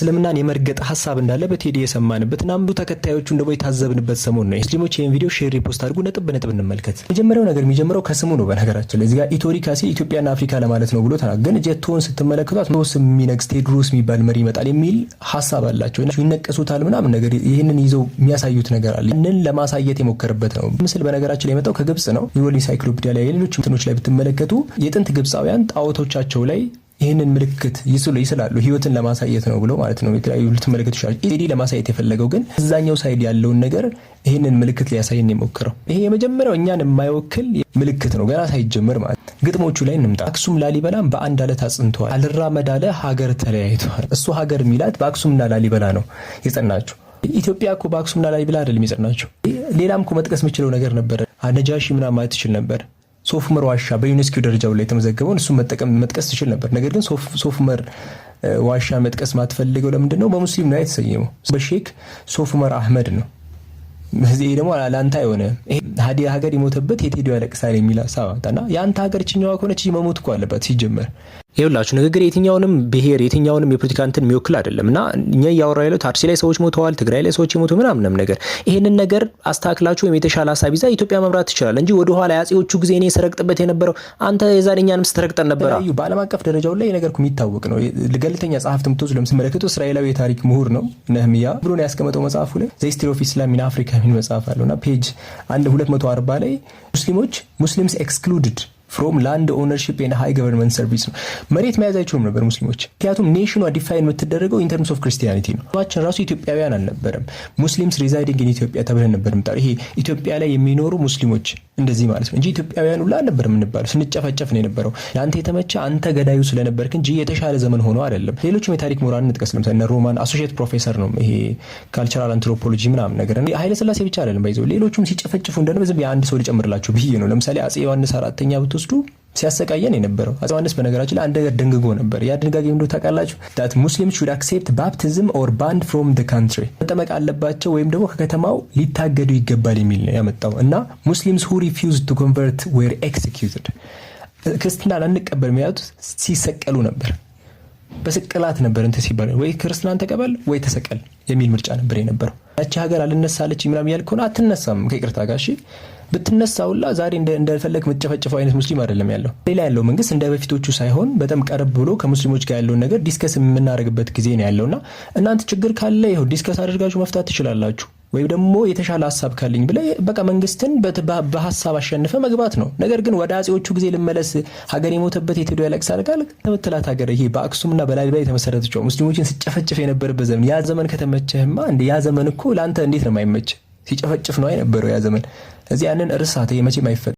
እስልምናን የመርገጥ ሐሳብ እንዳለ በቴዲ የሰማንበትና ብዙ ተከታዮቹን ደግሞ የታዘብንበት ሰሞን ነው። ሙስሊሞች ይሄን ቪዲዮ ሼር ሪፖስት አድርጉ። ነጥብ በነጥብ እንመልከት። መጀመሪያው ነገር የሚጀምረው ከስሙ ነው። በነገራችን ላይ እዚህ ጋር ኢትዮሪካሲ ኢትዮጵያና አፍሪካ ለማለት ነው ብሎ ተናገረ። ግን ጀቶን ስትመለከቷት ሞስ የሚነግስ ቴድሮስ የሚባል መሪ ይመጣል የሚል ሐሳብ አላቸው። ይነቀሱታል ምናምን ነገር ይሄንን ይዘው የሚያሳዩት ነገር አለ። እንን ለማሳየት የሞከረበት ነው ምስል። በነገራችን ላይ የመጣው ከግብጽ ነው። የወል ኢንሳይክሎፒዲያ ላይ ሌሎች እንትኖች ላይ ብትመለከቱ የጥንት ግብጻውያን ጣዖቶቻቸው ላይ ይሄንን ምልክት ይስላሉ ህይወትን ለማሳየት ነው ብሎ ማለት ነው። የተለያዩ ልትመለከቱ ይችላል። ኢዲ ለማሳየት የፈለገው ግን እዛኛው ሳይድ ያለውን ነገር ይሄንን ምልክት ሊያሳየን የሞከረው ይሄ የመጀመሪያው እኛን የማይወክል ምልክት ነው። ገና ሳይጀመር ማለት ግጥሞቹ ላይ እንምጣ። አክሱም ላሊበላም በአንድ አለት አጽንተዋል። አልራመድ አለ ሀገር ተለያይተዋል። እሱ ሀገር ሚላት በአክሱምና ላሊበላ ነው የጸናቸው። ኢትዮጵያ እኮ በአክሱምና ላሊበላ አይደለም የጸናቸው። ሌላም እኮ መጥቀስ የምችለው ነገር ነበር። ነጃሺ ምናምን ማለት ትችል ነበር። ሶፍ ዑመር ዋሻ በዩኔስኮ ደረጃው ላይ የተመዘገበውን እሱ መጥቀስ ትችል ነበር። ነገር ግን ሶፍ ዑመር ዋሻ መጥቀስ ማትፈልገው ለምንድን ነው? በሙስሊም ላይ የተሰየመው በሼክ ሶፍ ዑመር አህመድ ነው። እዚህ ደግሞ ላንታ የሆነ ሀዲያ ሀገር የሞተበት የቴዲ ያለቅሳል የሚል ሐሳብና ያንተ ሀገር ችኛዋ ከሆነች መሞት እኮ አለባት ሲጀመር። ይኸውላችሁ ንግግር የትኛውንም ብሔር የትኛውንም የፖለቲካ እንትን የሚወክል አይደለም። እኛ እያወራ ያለው ታርሲ ላይ ሰዎች ሞተዋል፣ ትግራይ ላይ ሰዎች የሞቱ ምናምንም ነገር ይሄንን ነገር አስተካክላችሁ ወይም የተሻለ ሐሳብ ይዛ ኢትዮጵያ መምራት ትችላል እንጂ ወደ ኋላ ያጼዎቹ ጊዜ እኔ ሰረቅጥበት የነበረው አንተ የዛሬኛንም ስተረቅጠን ነበር። በዓለም አቀፍ ደረጃው ላይ ነገር የሚታወቅ ነው። ገለልተኛ ጸሐፍት ምትወስዱ ለምትመለከቱ እስራኤላዊ የታሪክ ምሁር ነው ነህሚያ ብሎ ነው ያስቀመጠው መጽሐፉ ላይ ዘ ሂስትሪ ኦፍ ኢስላም ኢን አፍሪካ የሚል መጽሐፍ አለውና ፔጅ 240 ላይ ሙስሊምስ ኤክስክሉድድ ፍሮም ላንድ ኦነርሺፕ ኤንድ ሃይ ገቨርንመንት ሰርቪስ ነው። መሬት መያዝ አይችሉም ነበር ሙስሊሞች። ምክንያቱም ኔሽኗ ዲፋይን የምትደረገው ኢን ተርምስ ኦፍ ክርስቲያኒቲ ነው። ዋችን ራሱ ኢትዮጵያውያን አልነበረም። ሙስሊምስ ሪዛይዲንግ ኢን ኢትዮጵያ ተብለን ነበር ምጣ ይሄ ኢትዮጵያ ላይ የሚኖሩ ሙስሊሞች እንደዚህ ማለት ነው እንጂ ኢትዮጵያውያን ሁሉ አልነበር የምንባለው። ስንጨፈጨፍ ነው የነበረው። ለአንተ የተመቸ አንተ ገዳዩ ስለነበርክ እንጂ የተሻለ ዘመን ሆኖ አይደለም። ሌሎችም የታሪክ ምሁራን እንጥቀስ። ለምሳሌ ሮማን አሶሺየት ፕሮፌሰር ነው ይሄ ካልቸራል አንትሮፖሎጂ ምናምን ነገር ኃይለ ሥላሴ ብቻ አይደለም ባይዘው ሌሎችም ሲጨፈጭፉ እንደነበ ዝም የአንድ ሰው ሊጨምርላችሁ ብዬ ነው። ለምሳሌ አጼ ዮሐንስ አራተኛ ብትወስዱ ሲያሰቃየን የነበረው አጼ ዮሐንስ በነገራችን ላይ አንድ ነገር ደንግጎ ነበር። ያ ድንጋጌ እንደው ታውቃላችሁ that Muslims should accept baptism or banned from the country መጠመቅ አለባቸው ወይም ደግሞ ከከተማው ሊታገዱ ይገባል የሚል ነው ያመጣው እና Muslims who refused to convert were executed ክርስትና አንቀበል የሚያዩት ሲሰቀሉ ነበር። በስቅላት ነበር እንት ሲባል ወይ ክርስቲያን ተቀበል ወይ ተሰቀል የሚል ምርጫ ነበር የነበረው። ያቺ ሀገር አልነሳለች ምናምን ያልከው አትነሳም ከይቅርታ ጋር እሺ ብትነሳውላ ዛሬ እንደፈልክ መጨፈጨፈው አይነት ሙስሊም አይደለም ያለው። ሌላ ያለው መንግስት እንደ በፊቶቹ ሳይሆን በጣም ቀረብ ብሎ ከሙስሊሞች ጋር ያለው ነገር ዲስከስ የምናደርግበት ጊዜ ነው ያለውና እናንተ ችግር ካለ ይሄው ዲስከስ አድርጋችሁ መፍታት ትችላላችሁ ወይ ደግሞ የተሻለ ሐሳብ ካለኝ ብለ በቃ መንግስትን በሐሳብ አሸንፈ መግባት ነው። ነገር ግን ወደ አጼዎቹ ጊዜ ልመለስ ሀገር የሞተበት የቴዲ ያለቅሳል ቃል ተመትላት ሀገር ይሄ በአክሱምና በላሊበላ የተመሰረተችው ሙስሊሞችን ሲጨፈጭፍ የነበረበት ዘመን ያ ዘመን ከተመቸህማ እንደ ያ ዘመን እኮ ላንተ እንዴት ነው የማይመች? ሲጨፈጭፍ ነው የነበረው ያ ዘመን። እዚህ ያንን እርሳተ የመቼም አይፈ